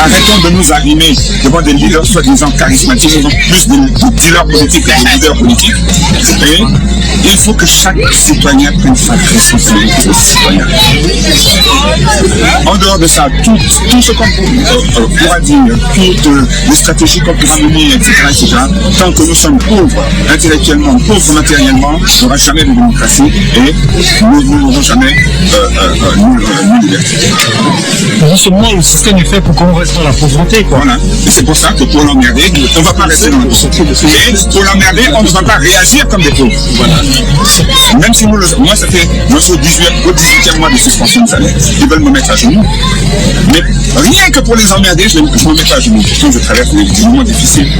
Arrêtons de nous arrimer devant des leaders soi-disant charismatiques, qui sont plus des dealers politiques que des leaders politiques. Et il faut que chaque citoyen prenne sa responsabilité de citoyen. En dehors de ça, tout ce qu'on pourra dire, toutes les stratégies qu'on pourra mener, etc., tant que nous sommes pauvres intellectuellement, pauvres matériellement, il n'y aura jamais de démocratie et nous n'aurons jamais ni liberté. Justement, le système est fait pour qu'on reste dans la pauvreté, quoi. Voilà. Et c'est pour ça que pour l'emmerder, on ne va pas rester dans la pauvreté. Et pour l'emmerder, on ne va pas réagir comme des pauvres. Voilà. Même si moi, ça fait au 18e mois de suspension de salaire, ils veulent me mettre à genoux. Mais rien que pour les emmerder, je ne me mets pas à genoux. Pourtant, je traverse des moments difficiles.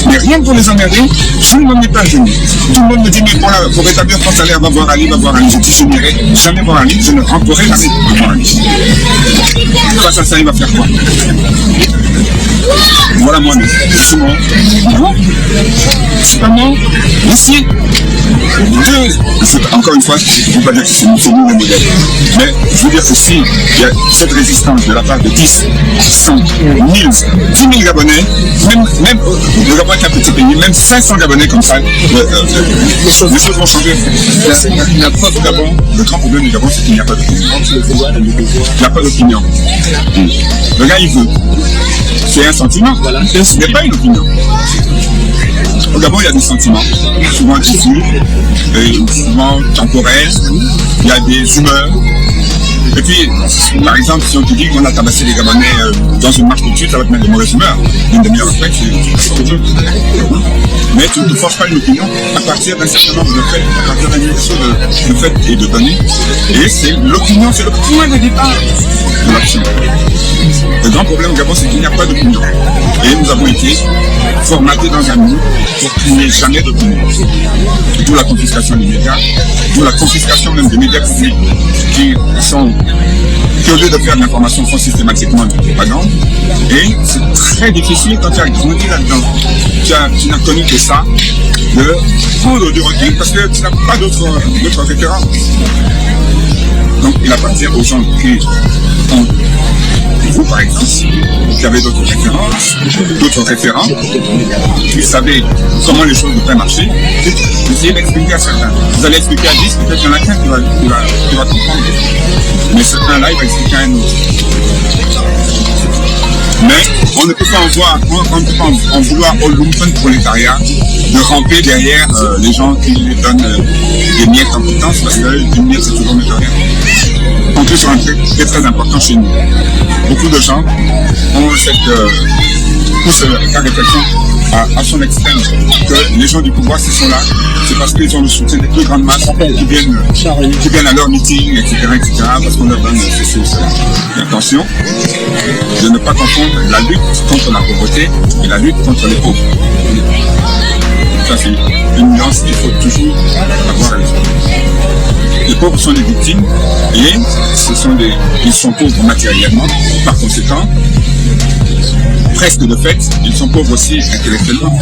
Mais rien que pour les emmerder, je ne me mets pas à genoux. Tout le monde me dit, mais pour rétablir ton salaire, va voir Ali, va voir Ali. Je dis, je n'irai jamais voir Ali, je ne rentrerai jamais voir Ali. Face à ça, il va faire quoi? Voilà moi, souvent. Non, c'est pas moi. Ici, encore une fois, je ne veux pas dire que c'est nous le modèle. Mais je veux dire que si il y a cette résistance de la part de 10, 100, 1000, 10 000 Gabonais, même le Gabon est un petit pays, même 500 Gabonais comme ça, les choses vont changer. La preuve du Gabon, le grand problème du Gabon, c'est qu'il n'y a pas d'opinion. Il n'y a pas d'opinion. Le gars, il veut. C'est un sentiment, ce n'est pas une opinion. Au Gabon, il y a des sentiments, souvent difficiles, souvent temporaires, il y a des humeurs. Et puis, par exemple, si on te dit qu'on a tabassé les Gabonais dans une marche d'études, ça va te mettre de mauvaise humeur. Une demi-heure après, c'est autre chose. Mais tu ne forces pas une opinion à partir d'un certain nombre de faits, à partir d'un niveau de faits et de données. Et c'est l'opinion, c'est le point de départ de l'action. Le grand problème au Gabon, c'est qu'il n'y a pas d'opinion. Et nous avons été formatés dans un monde pour qu'il n'y ait jamais d'opinion. D'où la confiscation des médias, d'où la confiscation même des médias publics qui au lieu de faire de l'information, font systématiquement de la propagande. Et c'est très difficile quand tu as grandi là-dedans. Tu n'as connu que ça, de prendre du recul parce que tu n'as pas d'autres références. Donc il appartient aux gens qui ont, vous par exemple, qui avez d'autres références, d'autres référents, qui savez comment les choses devraient marcher, essayez d'expliquer à certains. Vous allez expliquer à 10, peut-être qu'il y en a qu'un qui va comprendre. Mais ce un-là, il va expliquer à un autre. Mais on ne peut pas en vouloir au lumpen prolétariat de ramper derrière les gens qui lui donnent des miettes en potence, parce que une miette c'est toujours mieux que rien. En plus, un truc qui est très important chez nous. Beaucoup de gens ont poussent la réflexion à son extrême, que les gens du pouvoir, s'ils sont là, c'est parce qu'ils ont le soutien des plus grandes masses qui viennent à leur meeting, etc., parce qu'on leur donne ceci ou cela. Et attention de ne pas confondre la lutte contre la pauvreté et la lutte contre les pauvres. Ça, c'est une nuance qu'il faut toujours avoir à l'esprit. Les pauvres sont des victimes et ils sont pauvres matériellement, par conséquent, presque de fait, ils sont pauvres aussi intellectuellement.